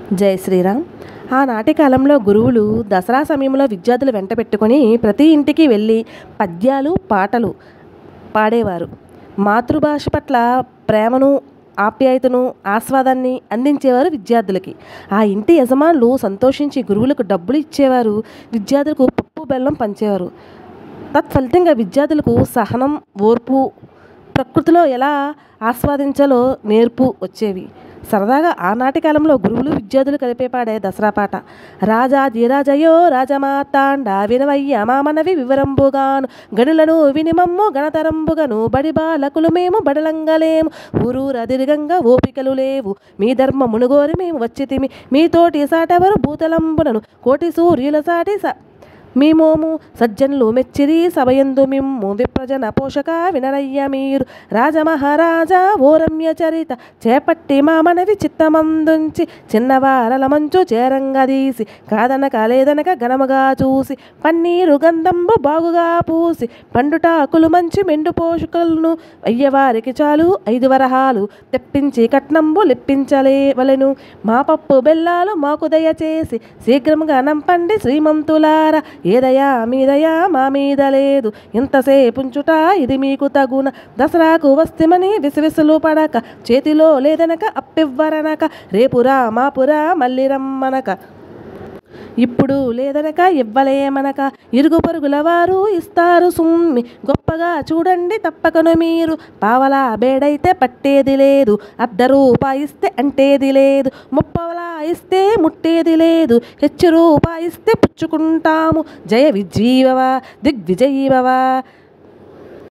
జై శ్రీరామ్. ఆనాటి కాలంలో గురువులు దసరా సమయంలో విద్యార్థులు వెంట పెట్టుకొని ప్రతి ఇంటికి వెళ్ళి పద్యాలు పాటలు పాడేవారు. మాతృభాష పట్ల ప్రేమను, ఆప్యాయతను, ఆస్వాదాన్ని అందించేవారు విద్యార్థులకి. ఆ ఇంటి యజమానులు సంతోషించి గురువులకు డబ్బులు ఇచ్చేవారు, విద్యార్థులకు పప్పు బెల్లం పంచేవారు. తత్ఫలితంగా విద్యార్థులకు సహనం, ఓర్పు, ప్రకృతిలో ఎలా ఆస్వాదించాలో నేర్పు వచ్చేవి. సరదాగా ఆనాటి కాలంలో గురువులు విద్యార్థులు కలిపే పాడే దసరా పాట: రాజా ధీరాజయో రాజమాతాండ వినవయ్య మామనవి వివరంబుగాను గనులను వినిమమ్ము గణతరంబుగను బడి బాలకులు మేము బడలంగలేము ఊరూరదిరిగంగా ఓపికలు లేవు మీ ధర్మ మునుగోరి మేము వచ్చితిమి మీతోటి సాటెవరు భూతలంబునను కోటి సూర్యుల సాటి మీమోము సజ్జనులు మెచ్చిరి సభయందు మిమ్ము విప్రజన పోషక వినరయ్య మీరు రాజమహారాజా ఓ రమ్య చరిత చేపట్టి మా మనవి చిత్తమందుంచి చిన్నవారల మంచు చేరంగదీసి కాదనక లేదనక ఘనముగా చూసి పన్నీరు గంధంబు బాగుగా పూసి పండుటాకులు మంచి మెండు పోషకులను అయ్యవారికి చాలు 5 వరహాలు తెప్పించి కట్నంబు లిప్పించలేవలెను మా పప్పు బెల్లాలు మాకు దయచేసి శీఘ్రముగా నంపండి శ్రీమంతులారా ఏదయా మీదయా మా మీద లేదు ఇంతసేపుంచుట ఇది మీకు తగున దసరాకు వస్తేమని విసవిసలు పడక చేతిలో లేదనక అప్పివ్వరనక రేపురా మాపురా మళ్ళీ రమ్మనక ఇప్పుడు లేదనక ఇవ్వలేమనక ఇరుగు పరుగుల వారు ఇస్తారు సుమ్మి గొప్పగా చూడండి తప్పకను మీరు పావలా బేడైతే పట్టేది లేదు ₹1 ఇస్తే అంటేది లేదు ముప్పవలా ఇస్తే ముట్టేది లేదు ₹1 ఇస్తే పుచ్చుకుంటాము జయ విజీవవ దిగ్విజయీభవ